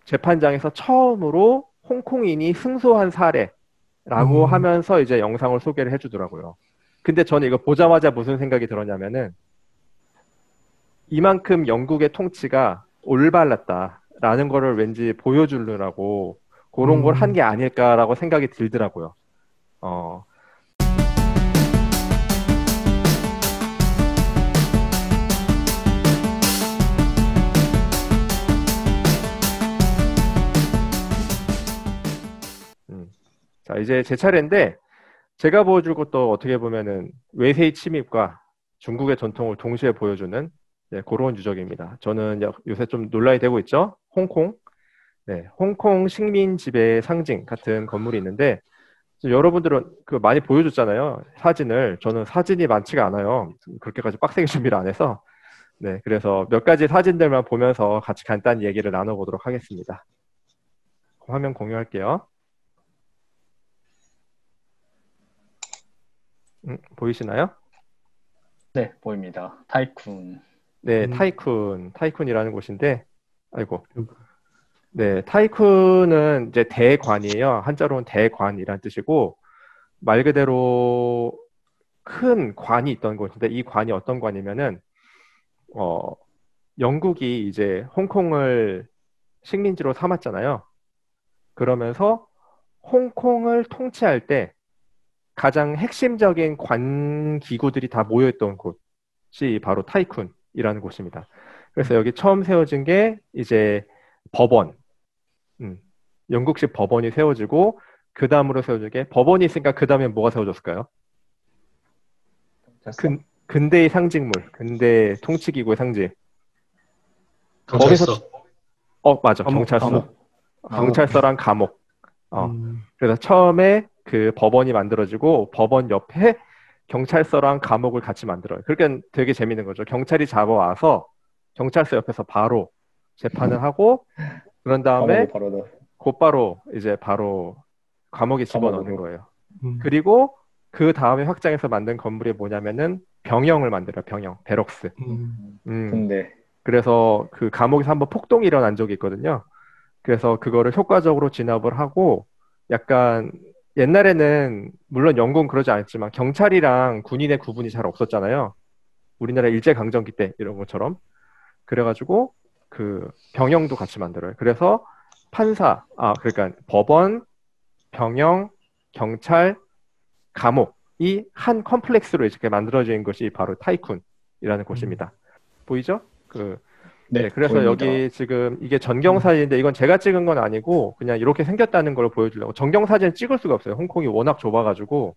재판장에서 처음으로 홍콩인이 승소한 사례라고 하면서 이제 영상을 소개를 해주더라고요. 근데 저는 이거 보자마자 무슨 생각이 들었냐면은 이만큼 영국의 통치가 올바랐다라는 거를 왠지 보여주려고 그런 걸 한 게 아닐까라고 생각이 들더라고요. 자, 이제 제 차례인데 제가 보여줄 것도 어떻게 보면은 외세의 침입과 중국의 전통을 동시에 보여주는 그런 유적입니다. 저는 요새 좀 논란이 되고 있죠. 홍콩. 네, 홍콩 식민 지배의 상징 같은 건물이 있는데 여러분들은 그 많이 보여줬잖아요. 사진을. 저는 사진이 많지가 않아요. 그렇게까지 빡세게 준비를 안 해서. 네, 그래서 몇 가지 사진들만 보면서 같이 간단히 얘기를 나눠보도록 하겠습니다. 화면 공유할게요. 보이시나요? 네, 보입니다. 타이쿤. 네, 타이쿤이라는 곳인데, 아이고. 네, 타이쿤은 이제 대관이에요. 한자로는 대관이라는 뜻이고, 말 그대로 큰 관이 있던 곳인데, 이 관이 어떤 관이면은, 영국이 이제 홍콩을 식민지로 삼았잖아요. 그러면서 홍콩을 통치할 때 가장 핵심적인 관 기구들이 다 모여있던 곳이 바로 타이쿤이라는 곳입니다. 그래서 여기 처음 세워진 게 이제 법원, 영국식 법원이 세워지고 그 다음으로 세워진 게 법원이 있으니까 그 다음에 뭐가 세워졌을까요? 근대의 상징물, 근대 통치기구의 상징. 경찰서. 맞아, 경찰서. 경찰서랑 감옥. 그래서 처음에 그 법원이 만들어지고 법원 옆에 경찰서랑 감옥을 같이 만들어요. 그러니까 되게 재밌는 거죠. 경찰이 잡아와서 경찰서 옆에서 바로 재판을 하고 그런 다음에 곧바로 이제 바로 감옥에 집어넣는 거예요. 그리고 그 다음에 확장해서 만든 건물이 뭐냐면은 병영을 만들어요. 병영, 베럭스. 근데 그래서 그 감옥에서 한번 폭동이 일어난 적이 있거든요. 그래서 그거를 효과적으로 진압을 하고 약간 옛날에는 물론 영국은 그러지 않았지만 경찰이랑 군인의 구분이 잘 없었잖아요. 우리나라 일제강점기 때 이런 것처럼. 그래가지고 그 병영도 같이 만들어요. 그래서 그러니까 법원, 병영, 경찰, 감옥이 한 컴플렉스로 이렇게 만들어진 것이 바로 타이쿤이라는 곳입니다. 보이죠? 네, 그래서 보입니다. 여기 지금 이게 전경사진인데 이건 제가 찍은 건 아니고 그냥 이렇게 생겼다는 걸 보여주려고. 전경사진 찍을 수가 없어요. 홍콩이 워낙 좁아가지고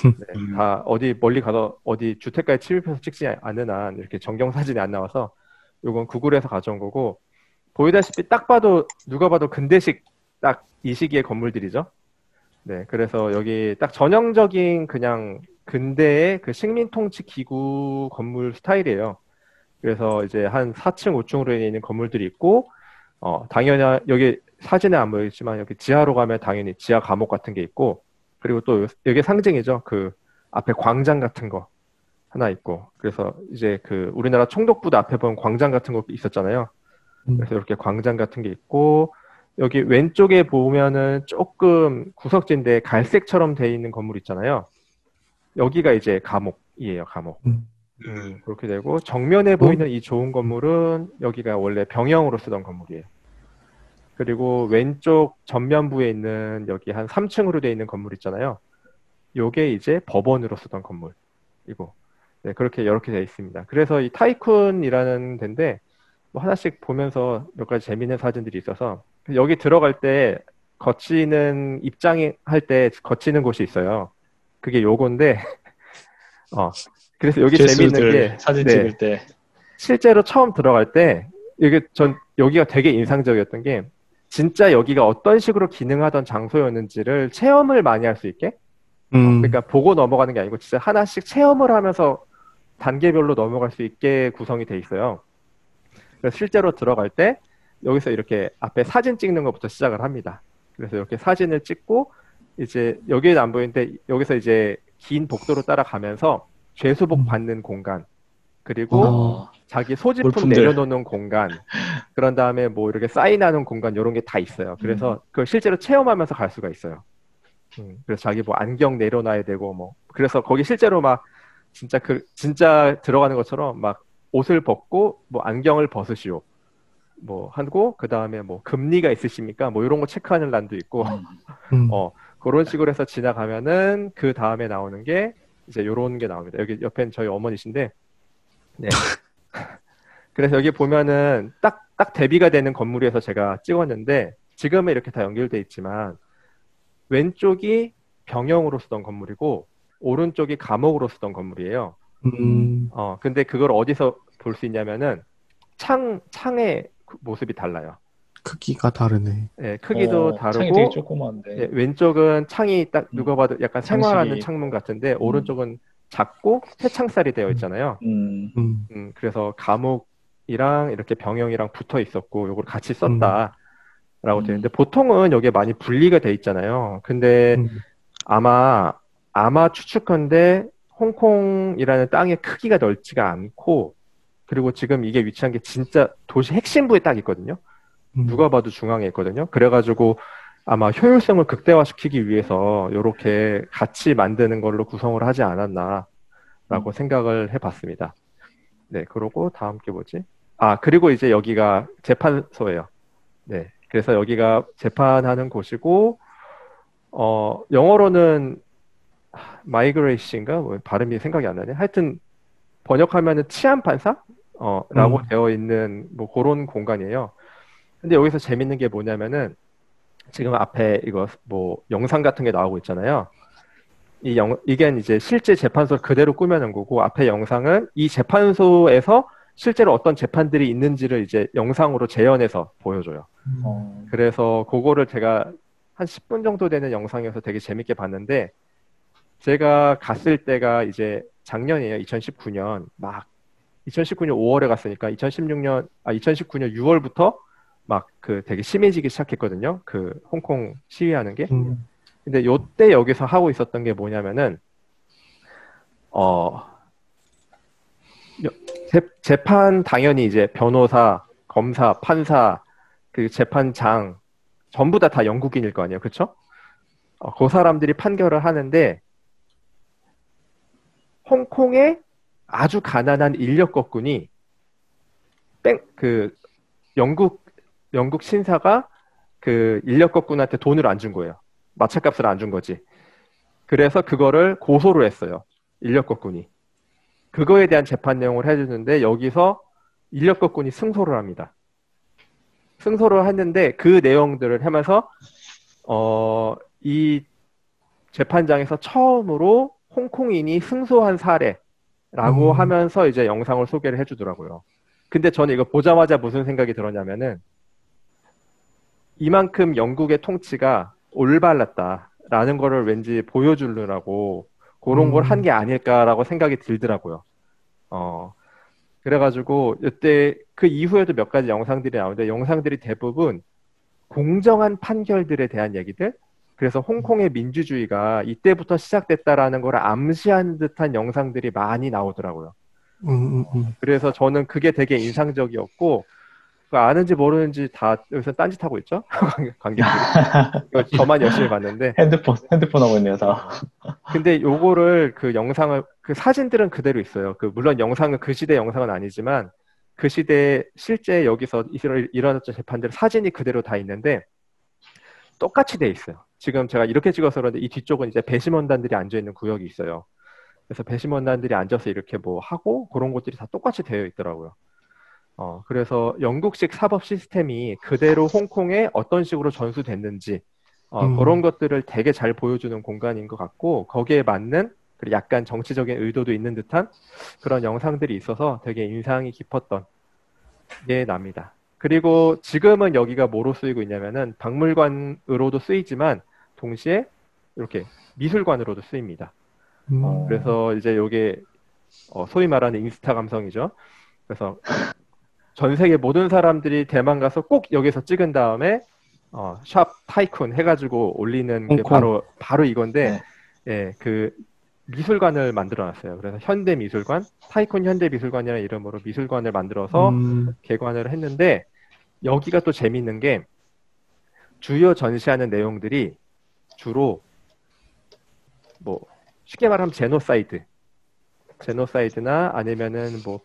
네, 다 어디 멀리 가서 어디 주택가에 침입해서 찍지 않는 한 이렇게 전경사진이 안 나와서 이건 구글에서 가져온 거고 보이다시피 딱 봐도 누가 봐도 근대식 딱 이 시기의 건물들이죠. 네, 그래서 여기 딱 전형적인 그냥 근대의 그 식민통치 기구 건물 스타일이에요. 그래서 이제 한 4층, 5층으로 있는 건물들이 있고, 당연히 여기 사진에 안 보이지만 여기 지하로 가면 당연히 지하 감옥 같은 게 있고, 그리고 또 여기 상징이죠. 그 앞에 광장 같은 거 하나 있고, 그래서 이제 그 우리나라 총독부도 앞에 보면 광장 같은 거 있었잖아요. 그래서 이렇게 광장 같은 게 있고, 여기 왼쪽에 보면은 조금 구석진데 갈색처럼 돼 있는 건물 있잖아요. 여기가 이제 감옥이에요, 감옥. 그렇게 되고 정면에 보이는 이 좋은 건물은 여기가 원래 병영으로 쓰던 건물이에요. 그리고 왼쪽 전면부에 있는 여기 한 3층으로 되어 있는 건물 있잖아요. 요게 이제 법원으로 쓰던 건물이고 네, 그렇게 이렇게 되어 있습니다. 그래서 이 타이쿤이라는 데인데 뭐 하나씩 보면서 몇 가지 재밌는 사진들이 있어서 여기 들어갈 때 거치는 입장이 할 때 거치는 곳이 있어요. 그게 요건데 그래서 여기 재밌는 게 사진 찍을 때 실제로 처음 들어갈 때 여기가 되게 인상적이었던 게 진짜 여기가 어떤 식으로 기능하던 장소였는지를 체험을 많이 할 수 있게 그러니까 보고 넘어가는 게 아니고 진짜 하나씩 체험을 하면서 단계별로 넘어갈 수 있게 구성이 돼 있어요. 그래서 실제로 들어갈 때 여기서 이렇게 앞에 사진 찍는 것부터 시작을 합니다. 그래서 이렇게 사진을 찍고 이제 여기는 안 보이는데 여기서 이제 긴 복도로 따라가면서 죄수복 받는 공간 그리고 자기 소지품 물품들. 내려놓는 공간, 그런 다음에 뭐 이렇게 사인하는 공간 이런 게 다 있어요. 그래서 그걸 실제로 체험하면서 갈 수가 있어요. 그래서 자기 뭐 안경 내려놔야 되고 뭐 그래서 거기 실제로 막 진짜 들어가는 것처럼 막 옷을 벗고 뭐 안경을 벗으시오 뭐 하고 그 다음에 뭐 금리가 있으십니까 뭐 이런 거 체크하는 란도 있고 그런 식으로 해서 지나가면은 그 다음에 나오는 게 이제 요런 게 나옵니다. 여기 옆엔 저희 어머니신데 네. 그래서 여기 보면은 딱 대비가 되는 건물에서 제가 찍었는데 지금은 이렇게 다 연결돼 있지만 왼쪽이 병영으로 쓰던 건물이고 오른쪽이 감옥으로 쓰던 건물이에요. 근데 그걸 어디서 볼 수 있냐면은 창의 모습이 달라요. 크기가 다르네. 네, 크기도 다르고 창이 되게 조그만데. 네, 왼쪽은 창이 딱 누가 봐도 약간 생활하는 장식이 창문 같은데 오른쪽은 작고 쇠창살이 되어 있잖아요. 그래서 감옥이랑 이렇게 병영이랑 붙어 있었고 요걸 같이 썼다라고 되어 있는데 보통은 여기에 많이 분리가 돼 있잖아요. 근데 아마 추측컨대 홍콩이라는 땅의 크기가 넓지가 않고 그리고 지금 이게 위치한 게 진짜 도시 핵심부에 딱 있거든요. 누가 봐도 중앙에 있거든요. 그래가지고 아마 효율성을 극대화시키기 위해서 이렇게 같이 만드는 걸로 구성을 하지 않았나라고 생각을 해봤습니다. 네, 그러고 다음 게 뭐지? 그리고 이제 여기가 재판소예요. 네, 그래서 여기가 재판하는 곳이고 영어로는 마이그레이시인가? 뭐 발음이 생각이 안 나네. 하여튼 번역하면은 치안판사? 라고 되어 있는 뭐 그런 공간이에요. 근데 여기서 재밌는 게 뭐냐면은 지금 앞에 이거 뭐 영상 같은 게 나오고 있잖아요. 이게 이제 실제 재판소를 그대로 꾸며놓은 거고 앞에 영상은 이 재판소에서 실제로 어떤 재판들이 있는지를 이제 영상으로 재현해서 보여줘요. 그래서 그거를 제가 한 10분 정도 되는 영상에서 되게 재밌게 봤는데 제가 갔을 때가 이제 작년이에요. 2019년 2019년 5월에 갔으니까 2019년 6월부터 막 그 되게 심해지기 시작했거든요. 그 홍콩 시위하는 게. 근데 요때 여기서 하고 있었던 게 뭐냐면은 재판 당연히 이제 변호사, 검사, 판사, 그 재판장 전부 다 영국인일 거 아니에요. 그렇죠? 그 사람들이 판결을 하는데 홍콩의 아주 가난한 인력거꾼이 영국 신사가 그 인력거꾼한테 돈을 안 준 거예요. 마차값을 안 준 거지. 그래서 그거를 고소를 했어요. 인력거꾼이. 그거에 대한 재판 내용을 해주는데 여기서 인력거꾼이 승소를 합니다. 승소를 했는데 그 내용들을 하면서 이 재판장에서 처음으로 홍콩인이 승소한 사례라고 하면서 이제 영상을 소개를 해주더라고요. 근데 저는 이거 보자마자 무슨 생각이 들었냐면은 이만큼 영국의 통치가 올바랐다라는 거를 왠지 보여주려고 그런 걸 한 게 아닐까라고 생각이 들더라고요. 그래가지고 이때 그 이후에도 몇 가지 영상들이 나오는데 영상들이 대부분 공정한 판결들에 대한 얘기들 그래서 홍콩의 민주주의가 이때부터 시작됐다라는 걸 암시한 듯한 영상들이 많이 나오더라고요. 그래서 저는 그게 되게 인상적이었고 아는지 모르는지 다 여기서 딴짓하고 있죠? 관객들이. 이거 저만 열심히 봤는데. 핸드폰 하고 있네요, 다. 근데 요거를 그 영상을 그 사진들은 그대로 있어요. 물론 영상은 그 시대 영상은 아니지만 그 시대 실제 여기서 일어났던 재판들 사진이 그대로 다 있는데 똑같이 돼 있어요. 지금 제가 이렇게 찍어서 그런데 이 뒤쪽은 이제 배심원단들이 앉아 있는 구역이 있어요. 그래서 배심원단들이 앉아서 이렇게 뭐 하고 그런 것들이 다 똑같이 되어 있더라고요. 그래서 영국식 사법 시스템이 그대로 홍콩에 어떤 식으로 전수됐는지 그런 것들을 되게 잘 보여주는 공간인 것 같고 거기에 맞는 약간 정치적인 의도도 있는 듯한 그런 영상들이 있어서 되게 인상이 깊었던 게 납니다. 그리고 지금은 여기가 뭐로 쓰이고 있냐면은 박물관으로도 쓰이지만 동시에 이렇게 미술관으로도 쓰입니다. 그래서 이제 이게 소위 말하는 인스타 감성이죠. 그래서 전 세계 모든 사람들이 대만 가서 꼭 여기서 찍은 다음에 샵 타이쿤 해가지고 올리는 게 바로 이건데 예, 그 미술관을 만들어놨어요. 그래서 현대미술관, 타이쿤 현대미술관이라는 이름으로 미술관을 만들어서 개관을 했는데 여기가 또 재밌는 게 주요 전시하는 내용들이 주로 뭐 쉽게 말하면 제노사이드나 아니면은 뭐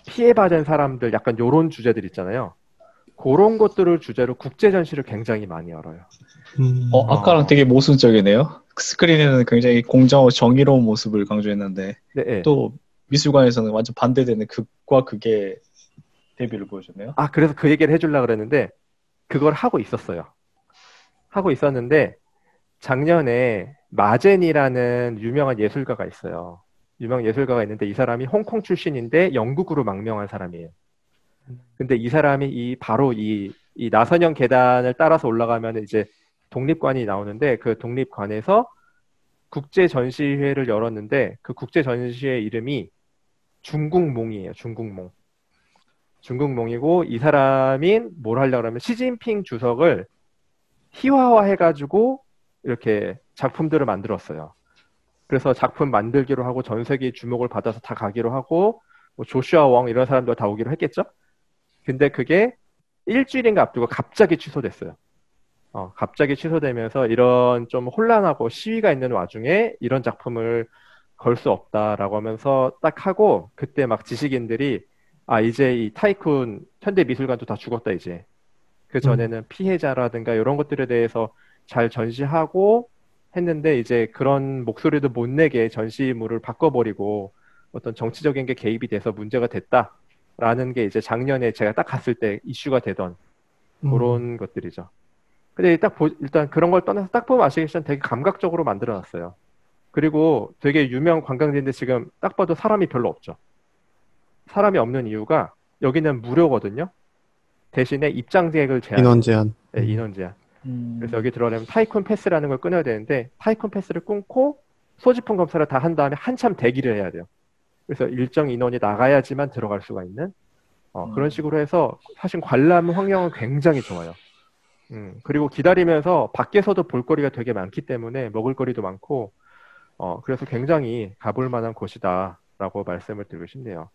피해받은 사람들 약간 요런 주제들 있잖아요. 그런 것들을 주제로 국제 전시를 굉장히 많이 열어요. 아까랑 되게 모순적이네요. 스크린에는 굉장히 공정하고 정의로운 모습을 강조했는데 네, 네. 또 미술관에서는 완전 반대되는 극과 극의 대비를 보여줬네요. 그래서 그 얘기를 해주려고 그랬는데 그걸 하고 있었어요. 하고 있었는데 작년에 마젠이라는 유명한 예술가가 있어요. 유명 예술가가 있는데 이 사람이 홍콩 출신인데 영국으로 망명한 사람이에요. 근데 이 사람이 바로 이 나선형 계단을 따라서 올라가면 이제 독립관이 나오는데 그 독립관에서 국제 전시회를 열었는데 그 국제 전시회 이름이 중국몽이에요. 중국몽이고 이 사람이 뭘 하려고 하면 시진핑 주석을 희화화해가지고 이렇게 작품들을 만들었어요. 그래서 작품 만들기로 하고 전 세계의 주목을 받아서 다 가기로 하고 뭐 조슈아 웡 이런 사람들 다 오기로 했겠죠. 근데 그게 일주일인가 앞두고 갑자기 취소됐어요. 갑자기 취소되면서 이런 좀 혼란하고 시위가 있는 와중에 이런 작품을 걸 수 없다라고 하면서 딱 하고 그때 막 지식인들이 이제 이 타이쿤 현대미술관도 다 죽었다 이제. 그 전에는 피해자라든가 이런 것들에 대해서 잘 전시하고 했는데 이제 그런 목소리도 못 내게 전시물을 바꿔버리고 어떤 정치적인 게 개입이 돼서 문제가 됐다라는 게 이제 작년에 제가 딱 갔을 때 이슈가 되던 그런 것들이죠. 근데 일단 그런 걸 떠나서 딱 보면 아시겠지만 되게 감각적으로 만들어놨어요. 그리고 되게 유명 관광지인데 지금 딱 봐도 사람이 별로 없죠. 사람이 없는 이유가 여기는 무료거든요. 대신에 입장객을 인원 제한. 네, 인원 제한. 그래서 여기 들어가려면 타이쿤 패스라는 걸 끊어야 되는데 타이쿤 패스를 끊고 소지품 검사를 다 한 다음에 한참 대기를 해야 돼요. 그래서 일정 인원이 나가야지만 들어갈 수가 있는 그런 식으로 해서 사실 관람 환경은 굉장히 좋아요. 그리고 기다리면서 밖에서도 볼거리가 되게 많기 때문에 먹을거리도 많고 그래서 굉장히 가볼 만한 곳이다라고 말씀을 드리고 싶네요.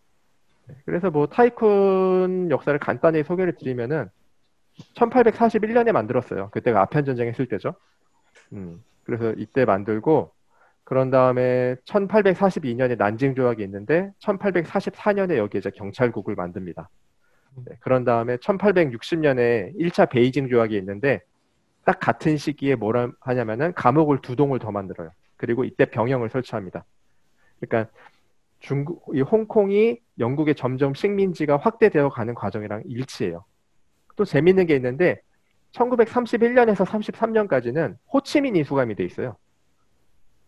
그래서 뭐 타이쿤 역사를 간단히 소개를 드리면은 1841년에 만들었어요. 그때가 아편 전쟁 했을 때죠. 그래서 이때 만들고 그런 다음에 1842년에 난징 조약이 있는데 1844년에 여기 이제 경찰국을 만듭니다. 네, 그런 다음에 1860년에 1차 베이징 조약이 있는데 딱 같은 시기에 뭐라 하냐면은 감옥을 2동을 더 만들어요. 그리고 이때 병영을 설치합니다. 그러니까 이 홍콩이 영국의 점점 식민지가 확대되어 가는 과정이랑 일치해요. 또 재밌는 게 있는데 1931년에서 33년까지는 호치민이 수감이 돼 있어요.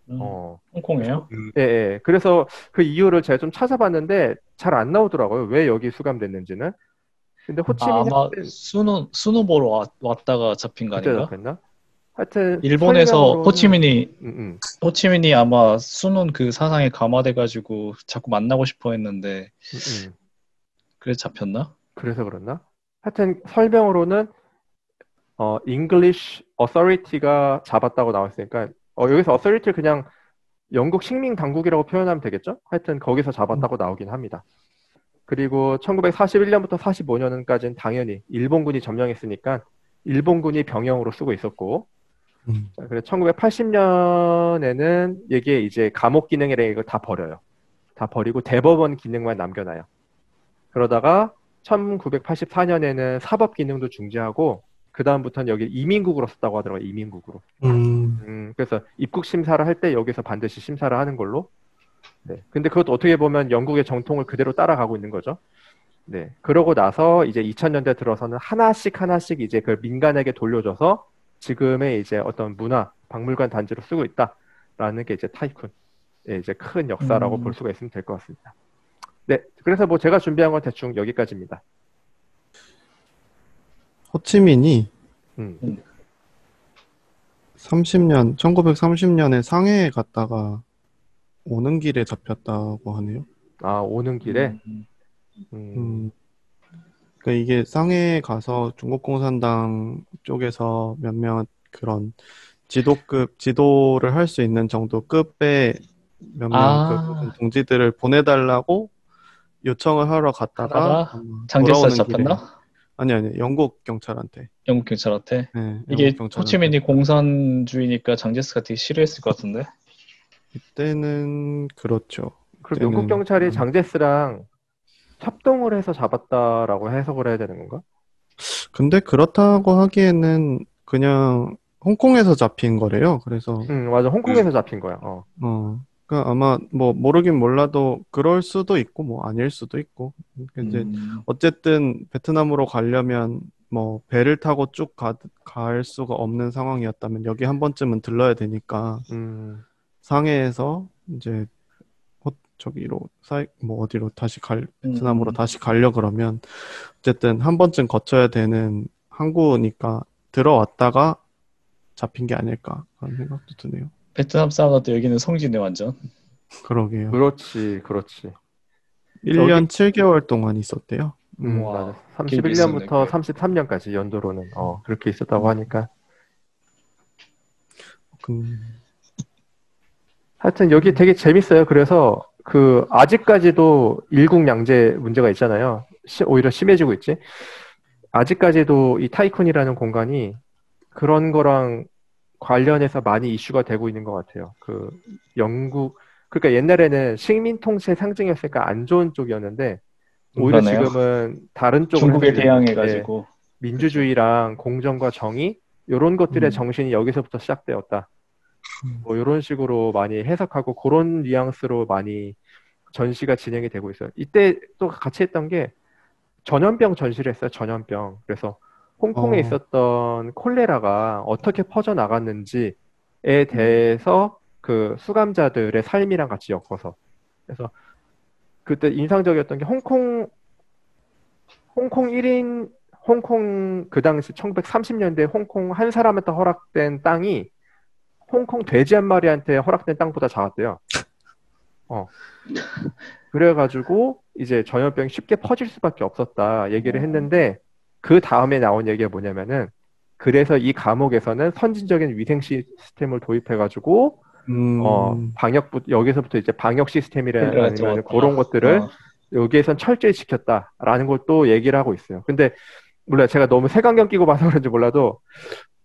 홍콩이에요? 예, 예. 그래서 그 이유를 제가 좀 찾아봤는데 잘 안 나오더라고요. 왜 여기 수감됐는지는. 근데 호치민이 아마 수능 보러 왔다가 잡힌 거 그때 아닌가? 잡혔나? 하여튼 일본에서 설명으로는 호치민이 아마 수능 그 사상에 감화돼가지고 자꾸 만나고 싶어 했는데 그래서 잡혔나? 그래서 그렇나? 하여튼 설명으로는 English Authority가 잡았다고 나왔으니까 여기서 Authority를 그냥 영국 식민 당국이라고 표현하면 되겠죠? 하여튼 거기서 잡았다고 나오긴 합니다. 그리고 1941년부터 45년까지는 당연히 일본군이 점령했으니까 일본군이 병영으로 쓰고 있었고 그래서 1980년에는 이게 이제 감옥 기능이라는 걸 다 버려요. 다 버리고 대법원 기능만 남겨놔요. 그러다가 1984년에는 사법 기능도 중지하고 그 다음부터는 여기 이민국으로 썼다고 하더라고요. 이민국으로. 그래서 입국 심사를 할 때 여기서 반드시 심사를 하는 걸로. 네. 근데 그것도 어떻게 보면 영국의 정통을 그대로 따라가고 있는 거죠. 네. 그러고 나서 이제 2000년대 들어서는 하나씩 이제 그 민간에게 돌려줘서 지금의 이제 어떤 문화 박물관 단지로 쓰고 있다라는 게 이제 타이쿤. 예, 이제 큰 역사라고 볼 수가 있으면 될 것 같습니다. 네. 그래서 뭐 제가 준비한 건 대충 여기까지입니다. 호치민이 1930년에 상해에 갔다가 오는 길에 잡혔다고 하네요. 오는 길에? 그러니까 이게 상해에 가서 중국共産당 쪽에서 몇몇 그런 지도를 할 수 있는 정도 급의 몇 명 그 아, 동지들을 보내달라고 요청을 하러 갔다가 하다가 아마 장제스가 돌아오는 길에 잡혔나? 아니 영국 경찰한테 영국 경찰한테. 네, 영국 이게 경찰한테 호치민이 공산주의니까 장제스가 되게 싫어했을 것 같은데. 그때는 그렇죠. 그럼 영국 그때는 경찰이 장제스랑 합동을 해서 잡았다라고 해석을 해야 되는 건가? 근데 그렇다고 하기에는 그냥 홍콩에서 잡힌 거래요. 그래서 맞아. 홍콩에서 잡힌 거야. 그러니까 아마 뭐 모르긴 몰라도 그럴 수도 있고 뭐 아닐 수도 있고 이제 음, 어쨌든 베트남으로 가려면 뭐 배를 타고 쭉 갈 수가 없는 상황이었다면 여기 한 번쯤은 들러야 되니까 음, 상해에서 이제 저기로 뭐 어디로 다시 베트남으로 음. 다시 가려 그러면 어쨌든 한 번쯤 거쳐야 되는 항구니까 들어왔다가 잡힌 게 아닐까 그런 생각도 드네요. 베트남 사람한테 여기는 성지네 완전. 그러게요. 그렇지, 그렇지. 저기, 1년 7개월 동안 있었대요. 맞아. 와, 길게 있었네 31년부터 꽤. 33년까지 연도로는, 그렇게 있었다고 음. 하니까. 음, 하여튼 여기 되게 재밌어요. 그래서 아직까지도 일국양제 문제가 있잖아요. 오히려 심해지고 있지. 아직까지도 이 타이쿤이라는 공간이 그런 거랑 관련해서 많이 이슈가 되고 있는 것 같아요. 그러니까 옛날에는 식민 통치의 상징이었으니까 안 좋은 쪽이었는데, 오히려 그러네요. 지금은 다른 쪽으로 중국에 해석이 되고, 대항해가지고. 민주주의랑 공정과 정의, 이런 것들의 음. 정신이 여기서부터 시작되었다. 뭐 이런 식으로 많이 해석하고 그런 뉘앙스로 많이 전시가 진행이 되고 있어요. 이때 또 같이 했던 게 전염병 전시를 했어요. 전염병. 그래서 홍콩에 어, 있었던 콜레라가 어떻게 퍼져 나갔는지에 음. 대해서 그 수감자들의 삶이랑 같이 엮어서. 그래서 그때 인상적이었던 게 홍콩 1인 홍콩 그 당시 1930년대 홍콩 한 사람한테 허락된 땅이 홍콩 돼지 한 마리한테 허락된 땅보다 작았대요. 어. 그래가지고 이제 전염병이 쉽게 퍼질 수밖에 없었다 얘기를 했는데 그 다음에 나온 얘기가 뭐냐면은 그래서 이 감옥에서는 선진적인 위생 시스템을 도입해가지고 음, 여기서부터 이제 방역 시스템이라 콜레라가 아니면 그런 들어왔다. 것들을 여기에선 철저히 지켰다라는 걸 또 얘기를 하고 있어요. 근데 몰라 제가 너무 색안경 끼고 봐서 그런지 몰라도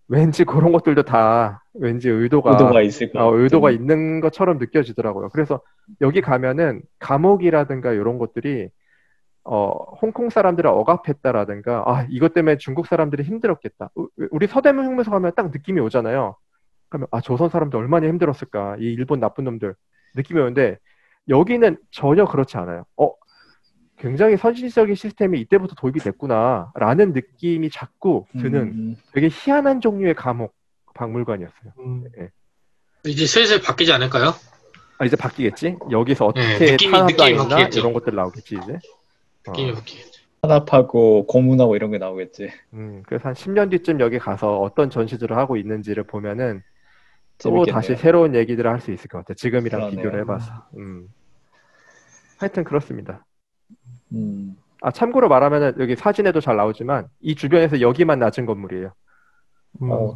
왠지 그런 것들도 다 왠지 의도가 있을 것 의도가 같은. 있는 것처럼 느껴지더라고요. 그래서 여기 가면은 감옥이라든가 이런 것들이 홍콩 사람들을 억압했다라든가 이것 때문에 중국 사람들이 힘들었겠다. 우리 서대문 흉에서 가면 딱 느낌이 오잖아요. 그러면 조선 사람들 얼마나 힘들었을까. 이 일본 나쁜 놈들 느낌이 오는데 여기는 전혀 그렇지 않아요. 굉장히 선진적인 시스템이 이때부터 도입이 됐구나라는 느낌이 자꾸 드는 되게 희한한 종류의 박물관이었어요. 음. 예. 이제 슬슬 바뀌지 않을까요? 이제 바뀌겠지? 여기서 네, 어떻게 느낌이 탄압당했나 바뀌겠죠. 이런 것들 나오겠지 이제. 느낌이 바뀌겠죠. 탄압하고 고문하고 이런 게 나오겠지. 그래서 한 10년 뒤쯤 여기 가서 어떤 전시들을 하고 있는지를 보면은 또 다시 재밌겠네요. 새로운 얘기들을 할 수 있을 것 같아요. 지금이랑 그러네요. 비교를 해봐서. 하여튼 그렇습니다. 음. 참고로 말하면은 여기 사진에도 잘 나오지만 이 주변에서 여기만 낮은 건물이에요.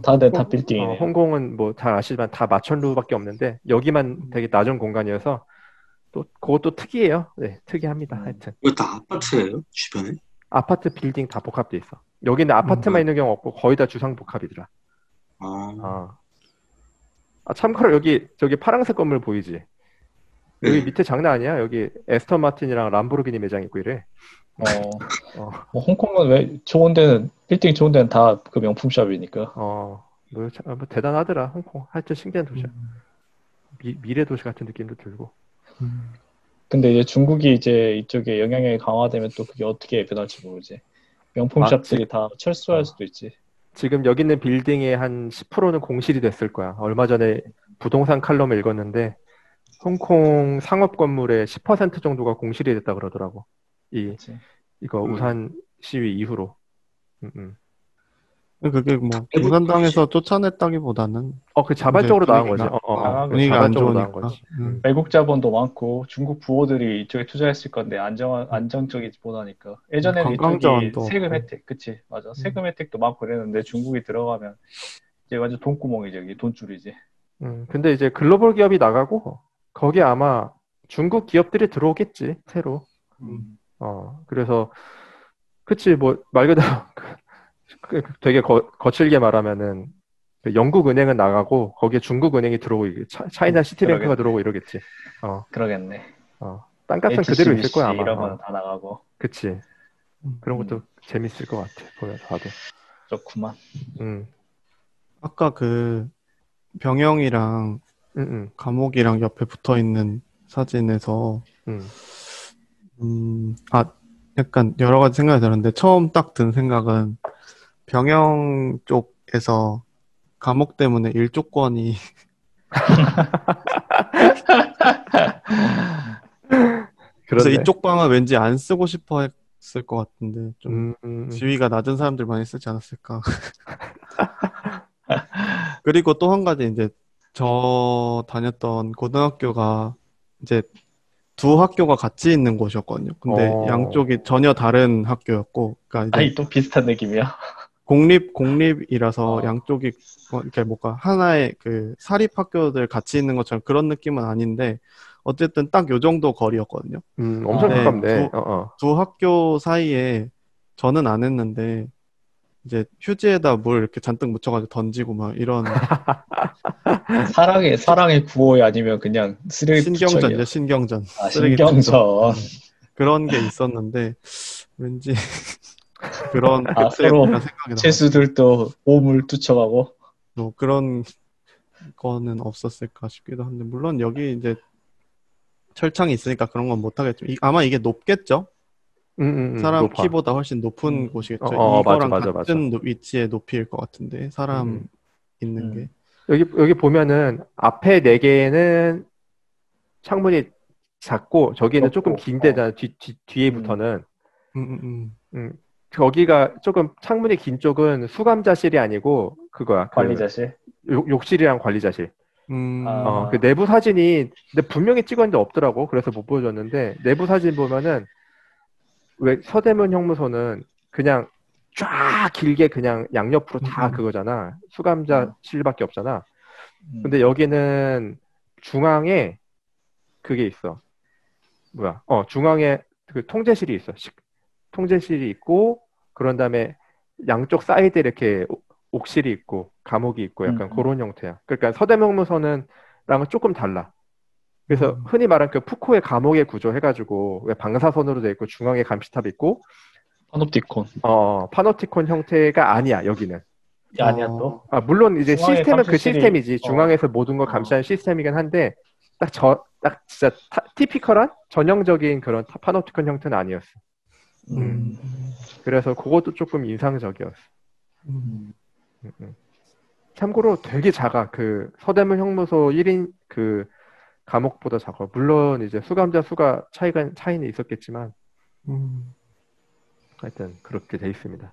다들 다 빌딩이네. 홍콩은 뭐 잘 아시지만 다 마천루밖에 없는데 여기만 되게 낮은 공간이어서 또 그것도 특이해요. 네, 특이합니다. 하여튼 이거 다 아파트예요? 주변에? 아파트 빌딩 다 복합돼 있어. 여기는 아파트만 있는 경우 없고 거의 다 주상 복합이더라. 아, 참고로 여기 저기 파란색 건물 보이지? 여기 네. 밑에 장난 아니야. 여기 에스턴 마틴이랑 람보르기니 매장 있고 이래. 뭐 홍콩은 왜 좋은 데는 빌딩 좋은 데는 다 그 명품샵이니까. 뭐 대단하더라. 홍콩. 하여튼 신기한 도시야. 미래 도시 같은 느낌도 들고. 근데 이제 중국이 이제 이쪽에 영향력이 강화되면 또 그게 어떻게 변할지 모르지. 명품샵들이 다 철수할 수도 있지. 지금 여기 있는 빌딩의 한 10%는 공실이 됐을 거야. 얼마 전에 부동산 칼럼을 읽었는데 홍콩 상업 건물의 10% 정도가 공실이 됐다 그러더라고. 이거 우산 시위 이후로. 그게 뭐 공산당에서 쫓아냈다기보다는 자발적으로 나온 거지. 분위기가 안 자발적으로 나온 좋으니까. 거지. 외국 자본도 많고 중국 부호들이 이쪽에 투자했을 건데 안정적이지 못하니까. 예전에는 이쪽이 관광자원도 세금 없고. 혜택, 그치? 맞아. 세금 혜택도 많고 그랬는데 중국이 들어가면 이제 완전 돈구멍이지, 여기 돈줄이지. 근데 이제 글로벌 기업이 나가고 거기 아마 중국 기업들이 들어오겠지, 새로. 음. 그래서, 그치, 뭐, 말 그대로, 되게 거칠게 말하면은, 그 영국 은행은 나가고, 거기에 중국 은행이 들어오고, 차이나 시티뱅크가 그러겠네. 들어오고 이러겠지. 그러겠네. 땅값은 그대로 있을 거야, HSBC 아마. 이런 거는 다 나가고. 그치. 그런 것도 음. 재밌을 것 같아, 보면서 봐도. 그렇구만. 음, 아까 그 병영이랑 감옥이랑 옆에 붙어 있는 사진에서 아 약간 여러 가지 생각이 들었는데 처음 딱 든 생각은 병영 쪽에서 감옥 때문에 일조권이 그래서 그런데. 이쪽 방은 왠지 안 쓰고 싶어 했을 것 같은데 좀 음. 지위가 낮은 사람들 많이 쓰지 않았을까. 그리고 또 한 가지 이제 저 다녔던 고등학교가 이제 두 학교가 같이 있는 곳이었거든요. 근데 양쪽이 전혀 다른 학교였고, 그러니까 이제 아이, 또 비슷한 느낌이야. 공립이라서 양쪽이 이렇게 뭔가 하나의 그 사립 학교들 같이 있는 것처럼 그런 느낌은 아닌데 어쨌든 딱 요 정도 거리였거든요. 엄청 네, 가깝네. 두 학교 사이에 저는 안 했는데 이제 휴지에다 물 이렇게 잔뜩 묻혀가지고 던지고 막 이런 사랑의 구호이 아니면 그냥 쓰레기 신경전이죠, 투척이야. 신경전. 아, 쓰레기 신경전. 투척. 그런 게 있었는데 왠지 그런 아, 그때 서로 약간 생각이 나가지고 채수들도 오물 투척하고. 뭐 그런 거는 없었을까 싶기도 한데 물론 여기 이제 철창이 있으니까 그런 건 못하겠죠. 아마 이게 높겠죠? 사람 높아. 키보다 훨씬 높은 곳이겠죠. 맞아, 이거랑 맞아. 같은 위치의 높이일 것 같은데 사람 있는 게. 여기 보면은 앞에 네 개는 창문이 작고 저기는 조금 긴데잖아. 뒤에부터는. 거기가 조금 창문이 긴 쪽은 수감자실이 아니고 그거야. 관리자실. 욕실이랑 관리자실. 그 내부 사진이 근데 분명히 찍었는데 없더라고. 그래서 못 보여줬는데 내부 사진 보면은 왜 서대문 형무소는 그냥 쫙 길게 그냥 양옆으로 다 그거잖아. 수감자실밖에 없잖아. 근데 여기는 중앙에 그게 있어. 뭐야? 중앙에 그 통제실이 있어. 통제실이 있고 그런 다음에 양쪽 사이드에 이렇게 옥실이 있고 감옥이 있고 약간 그런 형태야. 그러니까 서대문 형무소는 랑은 조금 달라. 그래서 흔히 말하는 그 푸코의 감옥의 구조 해가지고 왜 방사선으로 돼 있고 중앙에 감시탑 있고 파놉티콘. 파노티콘 형태가 아니야 여기는. 아니야 또. 물론 이제 중앙에 시스템은 그 감시실이- 시스템이지. 중앙에서 모든 걸 감시하는 시스템이긴 한데 딱 진짜 티피컬한 전형적인 그런 파노티콘 형태는 아니었어. 그래서 그것도 조금 인상적이었어. 참고로 되게 작아. 그 서대문 형무소 1인 그 감옥보다 작아. 물론 이제 수감자 수가 차이는 있었겠지만 하여튼 그렇게 돼 있습니다.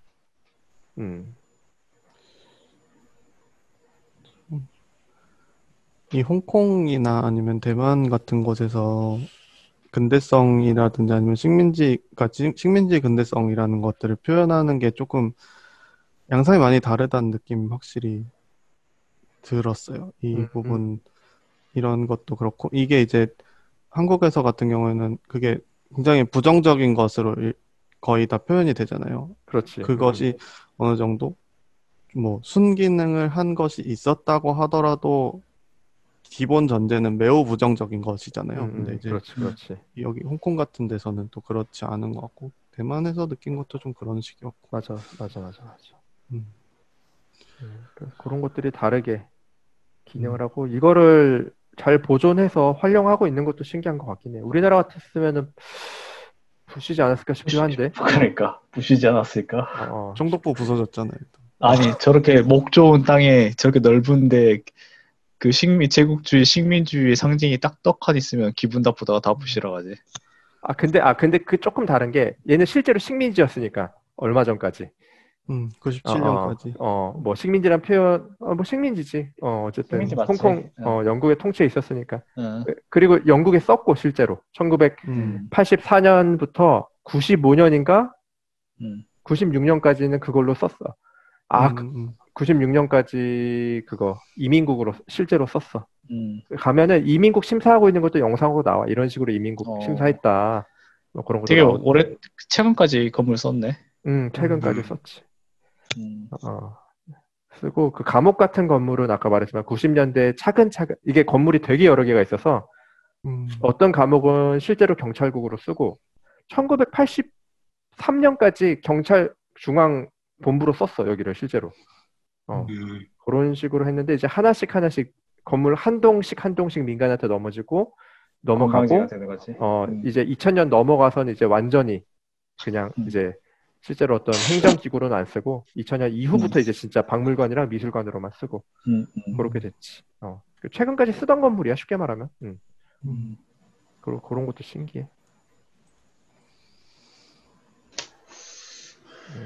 이 홍콩이나 아니면 대만 같은 곳에서 근대성이라든지 아니면 식민지 근대성이라는 것들을 표현하는 게 조금 양상이 많이 다르다는 느낌이 확실히 들었어요. 이 부분 이런 것도 그렇고 이게 이제 한국에서 같은 경우에는 그게 굉장히 부정적인 것으로 거의 다 표현이 되잖아요. 그렇지. 그것이 어느 정도 뭐 순기능을 한 것이 있었다고 하더라도 기본 전제는 매우 부정적인 것이잖아요. 근데 이제 그렇지. 여기 홍콩 같은 데서는 또 그렇지 않은 것 같고 대만에서 느낀 것도 좀 그런 식이었고. 맞아. 그런 것들이 다르게 기능을 하고 이거를 잘 보존해서 활용하고 있는 것도 신기한 것 같긴 해. 우리나라 같았으면은 부시지 않았을까 싶기도 한데. 그러니까 부시지 않았을까. 청독부 부서졌잖아요. 아니 저렇게 목 좋은 땅에 저렇게 넓은데 그 제국주의 식민주의 상징이 딱 떡하니 있으면 기분 나쁘다가 다 부시러 가지. 근데 그 조금 다른 게 얘는 실제로 식민지였으니까 얼마 전까지. 97년까지. 뭐 식민지란 표현, 뭐 식민지지. 어쨌든 식민지 맞지. 홍콩, 영국의 통치에 있었으니까. 그리고 영국에 썼고 실제로 1984년부터 95년인가 96년까지는 그걸로 썼어. 96년까지 그거 이민국으로 실제로 썼어. 가면은 이민국 심사하고 있는 것도 영상으로 나와. 이런 식으로 이민국 심사했다. 뭐 그런 것도 되게 나오고. 최근까지 건물 썼네. 최근까지 썼지. 쓰고 그 감옥 같은 건물은 아까 말했지만 90년대 차근차근 이게 건물이 되게 여러 개가 있어서 어떤 감옥은 실제로 경찰국으로 쓰고 1983년까지 경찰 중앙 본부로 썼어 여기를 실제로. 그런 식으로 했는데 이제 하나씩 건물 한 동씩 민간한테 넘어가고 되는 거지. 이제 2000년 넘어가서는 이제 완전히 그냥 이제 실제로 어떤 행정기구로는 안 쓰고 2000년 이후부터 이제 진짜 박물관이랑 미술관으로만 쓰고 그렇게 됐지. 최근까지 쓰던 건물이야 쉽게 말하면. 그런 것도 신기해.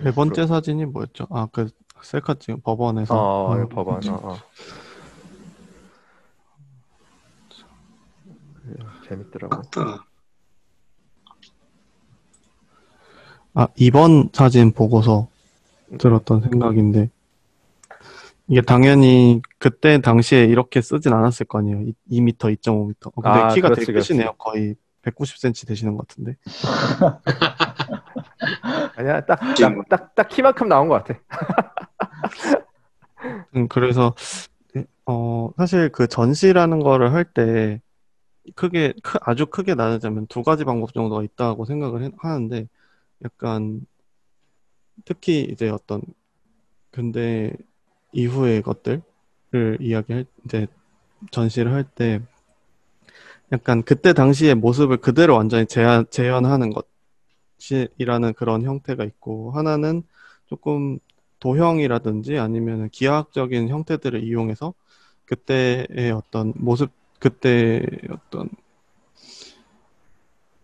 네 번째 사진이 뭐였죠? 그 셀카 찍은 법원에서. 법원. 재밌더라고. 맞다. 이번 사진 보고서 들었던 생각인데, 이게 당연히 그때 당시에 이렇게 쓰진 않았을 거 아니에요. 2m, 2.5m. 근데 키가 그렇지, 되게 크시네요. 거의 190cm 되시는 것 같은데. 아니야, 딱 키만큼 나온 것 같아. 그래서, 사실 그 전시라는 거를 할 때, 아주 크게 나누자면 두 가지 방법 정도가 있다고 생각을 하는데, 약간 특히 이제 어떤 근대 이후의 것들을 이제 전시를 할 때 약간 그때 당시의 모습을 그대로 완전히 재현하는 것이라는 그런 형태가 있고, 하나는 조금 도형이라든지 아니면 기하학적인 형태들을 이용해서 그때의 어떤 모습, 그때의 어떤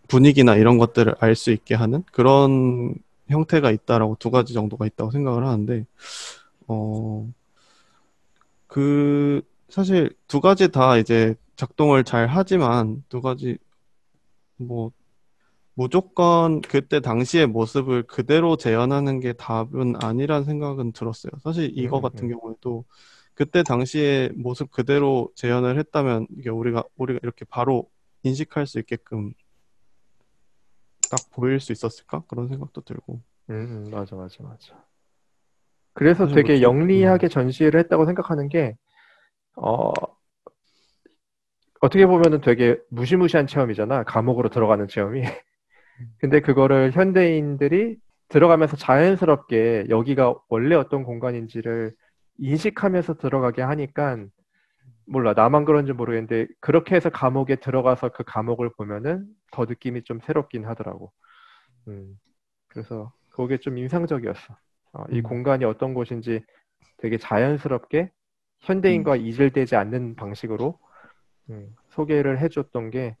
분위기나 이런 것들을 알 수 있게 하는 그런 형태가 있다라고 두 가지 정도가 있다고 생각을 하는데, 사실 두 가지 다 이제 작동을 잘 하지만 두 가지 무조건 그때 당시의 모습을 그대로 재현하는 게 답은 아니란 생각은 들었어요. 사실 이거 같은 경우에도 그때 당시의 모습 그대로 재현을 했다면 이게 우리가 이렇게 바로 인식할 수 있게끔 딱 보일 수 있었을까? 그런 생각도 들고. 맞아. 그래서 되게 영리하게 전시를 했다고 생각하는 게, 어떻게 보면은 되게 무시무시한 체험이잖아. 감옥으로 들어가는 체험이. 근데 그거를 현대인들이 들어가면서 자연스럽게 여기가 원래 어떤 공간인지를 인식하면서 들어가게 하니까, 몰라, 나만 그런지 모르겠는데 그렇게 해서 감옥에 들어가서 그 감옥을 보면은 더 느낌이 좀 새롭긴 하더라고. 그래서 그게 좀 인상적이었어. 이 공간이 어떤 곳인지 되게 자연스럽게 현대인과 이질되지 않는 방식으로 소개를 해줬던 게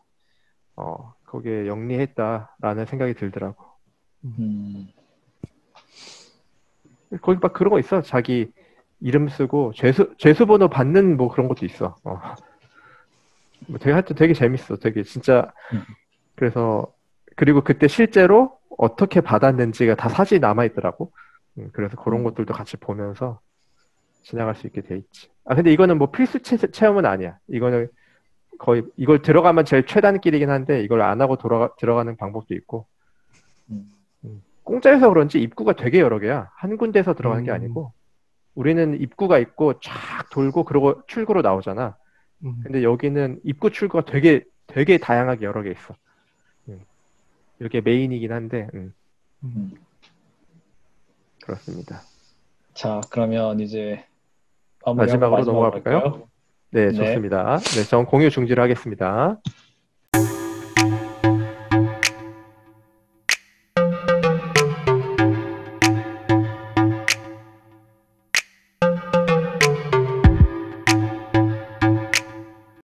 거기에 영리했다라는 생각이 들더라고. 거기 막 그런 거 있어. 자기 이름 쓰고 죄수 번호 받는 뭐 그런 것도 있어. 하여튼 되게 재밌어. 되게 진짜. 그래서 그리고 그때 실제로 어떻게 받았는지가 다 사진이 남아 있더라고. 그래서 그런 것들도 같이 보면서 지나갈 수 있게 돼 있지. 근데 이거는 뭐 필수 체험은 아니야. 이거는 거의 이걸 들어가면 제일 최단길이긴 한데 이걸 안 하고 들어가는 방법도 있고. 공짜여서 그런지 입구가 되게 여러 개야. 한 군데서 들어가는 게 아니고 우리는 입구가 있고 쫙 돌고 그러고 출구로 나오잖아. 근데 여기는 입구 출구가 되게 다양하게 여러 개 있어. 이렇게 메인이긴 한데 그렇습니다. 자, 그러면 이제 마지막으로 넘어가 볼까요? 네, 좋습니다. 네, 전 공유 중지를 하겠습니다.